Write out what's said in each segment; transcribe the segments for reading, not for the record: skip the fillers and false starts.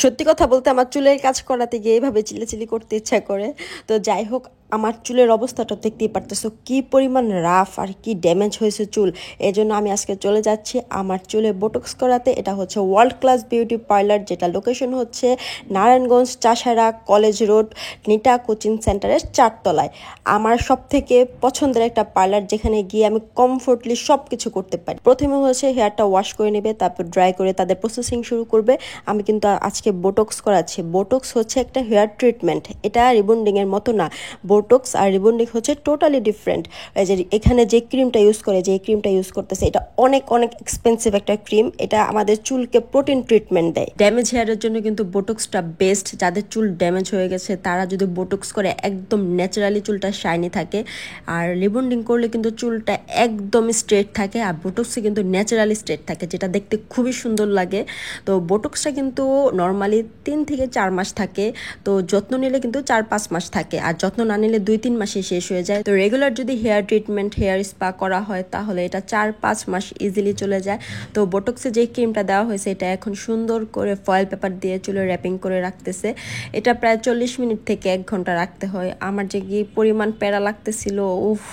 সত্যি কথা বলতে আমার চুলের কাজ করাতে গিয়ে এইভাবে চিল্লাচিল্লি করতে ইচ্ছা করে। তো যাই হোক, আমার চুলের অবস্থাটা দেখতেই পারতেছো কি পরিমাণ রাফ আর কি ড্যামেজ হয়েছে চুল। এই জন্য আমি আজকে চলে যাচ্ছি আমার চুলে বোটক্স করাতে। এটা হচ্ছে ওয়ার্ল্ড ক্লাস বিউটি পার্লার, যেটা লোকেশন হচ্ছে Narayanganj Chashara college road নিটা coaching সেন্টারের 4 তলায়। আমার সব থেকে পছন্দের একটা পার্লার, যেখানে গিয়ে আমি কমফোর্টলি সব কিছু করতে পারি। প্রথমে হচ্ছে হেয়ারটা ওয়াশ করে নেবে, তারপর ড্রাই করে তাদের প্রসেসিং শুরু করবে। আমি কিন্তু আজকে বোটক্স করাচ্ছি। বোটক্স হচ্ছে একটা হেয়ার ট্রিটমেন্ট, এটা রিবন্ডিং এর মতো না। বোটক্স আর রিবন্ডিং হচ্ছে টোটালি ডিফারেন্ট। এই যে এখানে যে ক্রিমটা ইউজ করে, যে ক্রিমটা ইউজ করতেছে, এটা অনেক অনেক এক্সপেন্সিভ একটা ক্রিম। এটা আমাদের চুলকে প্রোটিন ট্রিটমেন্ট দেয়। ড্যামেজ হেয়ারের জন্য কিন্তু বোটক্সটা বেস্ট। যাদের চুল ড্যামেজ হয়ে গেছে তারা যদি বোটক্স করে, একদম ন্যাচারালি চুলটা শাইনি থাকে। আর রিবন্ডিং করলে কিন্তু চুলটা একদম স্ট্রেট থাকে, আর বোটক্সে কিন্তু ন্যাচারালি স্ট্রেট থাকে, যেটা দেখতে খুবই সুন্দর লাগে। তো বোটক্সটা কিন্তু নর্মালি 3 থেকে 4 মাস থাকে। তো যত্ন নিলে কিন্তু 4-5 মাস থাকে, আর যত্ন না নিলে 2-3 মাসে শেষ হয়ে যায়। তো রেগুলার যদি হেয়ার ট্রিটমেন্ট, হেয়ার স্পা করা হয়, তাহলে এটা 4-5 মাস ইজিলি চলে যায়। তো বোটক্সে যে ক্রিমটা দেওয়া হয়েছে, এটা এখন সুন্দর করে ফয়েল পেপার দিয়ে চুলে র্যাপিং করে রাখতেছে। এটা প্রায় 40 মিনিট থেকে 1 ঘন্টা রাখতে হয়। আমার যে কি পরিমাণ প্যারা লাগতেছিল, উফ!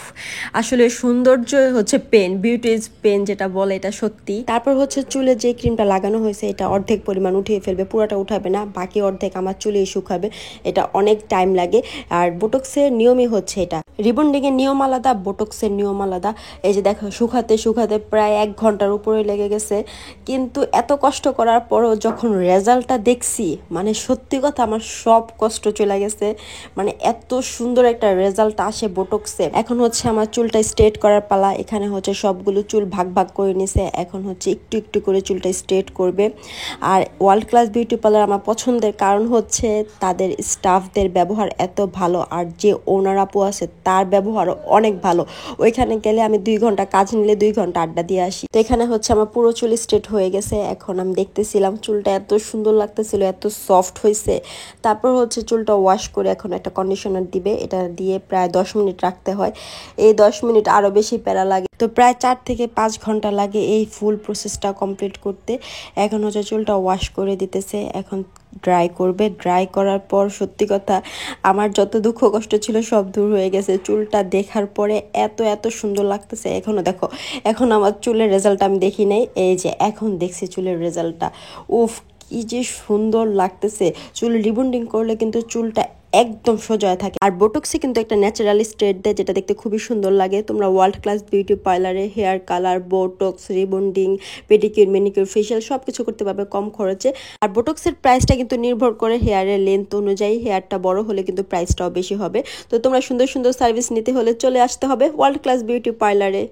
আসলে সৌন্দর্য হচ্ছে পেন, বিউটি ইজ পেন যেটা বলে, এটা সত্যি। তারপর হচ্ছে চুলে যে ক্রিমটা লাগানো হয়েছে, এটা অর্ধেক পরিমাণ উঠিয়ে ফেলবে, পুরোটা উঠাবে না, বাকি অর্ধেক আমার চুলেই শুকাবে। এটা অনেক টাইম লাগে। আর বোটক্সের নিয়মই হচ্ছে এটা। রিবন্ডিং এর নিয়ম আলাদা, বোটক্সের নিয়ম আলাদা। এই যে দেখো, শুকাতে শুকাতে প্রায় 1 ঘন্টার উপরে লেগে গেছে। কিন্তু এত কষ্ট করার পরও যখন রেজাল্টটা দেখছি, মানে সত্যি কথা আমার সব কষ্ট চলে গেছে। মানে এত সুন্দর একটা রেজাল্ট আসে বোটক্সে। এখন হচ্ছে আমার চুলটা স্ট্রেট করার পালা। এখানে হচ্ছে সবগুলো চুল ভাগ ভাগ করে নিছে, এখন হচ্ছে একটু একটু করে চুলটা স্ট্রেট করবে। আর ওয়ার্ল্ড ক্লাস বিউটি পার্লার আমার পছন্দের কারণ হচ্ছে তাদের স্টাফদের ব্যবহার এত ভালো, আর যে ওনার আপু আছে তার ব্যবহারও অনেক ভালো। ওইখানে গেলে আমি 2 ঘন্টা কাজ নিলে 2 ঘন্টা আড্ডা দিয়ে আসি। তো এখানে হচ্ছে আমার পুরো চুল স্ট্রেট হয়ে গেছে। এখন আমি দেখতেছিলাম চুলটা এত সুন্দর লাগতেছিল, এত সফট হয়েছে। তারপর হচ্ছে চুলটা ওয়াশ করে এখন একটা কন্ডিশনার দিবে, এটা দিয়ে প্রায় 10 মিনিট রাখতে হয়। এই 10 মিনিট আরও বেশি প্যারা লাগে। তো প্রায় 4 থেকে 5 ঘন্টা লাগে এই ফুল প্রসেসটা কমপ্লিট করতে। এখন হচ্ছে চুলটা ওয়াশ করে দিতেছে, এখন ড্রাই করবে। ড্রাই করার পর সত্যি কথা আমার যত দুঃখ কষ্ট ছিল সব দূর হয়ে গেছে। চুলটা দেখার পরে এত এত সুন্দর লাগতেছে। এখনও দেখো, এখন আমার চুলের রেজাল্ট আমি দেখি নাই, এই যে এখন দেখছি চুলের রেজাল্টটা। উফ, কি যে সুন্দর লাগতেছে। চুল রিবন্ডিং করলে কিন্তু চুলটা একদম সোজা থাকে। আর বোটক্সে কিন্তু একটা ন্যাচারালি স্ট্রেট দেয়, যেটা দেখতে খুবই সুন্দর লাগে। তোমরা ওয়ার্ল্ড ক্লাস বিউটি পার্লারে hair colour, botox, rebonding, pedicure, manicure, facial সব কিছু করতে পারবে কম খরচে। আর বোটক্সের প্রাইসটা কিন্তু নির্ভর করে হেয়ারের লেন্থ অনুযায়ী। হেয়ারটা বড় হলে কিন্তু প্রাইসটাও বেশি হবে। তো তোমরা সুন্দর সুন্দর সার্ভিস নিতে হলে চলে আসতে হবে ওয়ার্ল্ড ক্লাস বিউটি পার্লারে।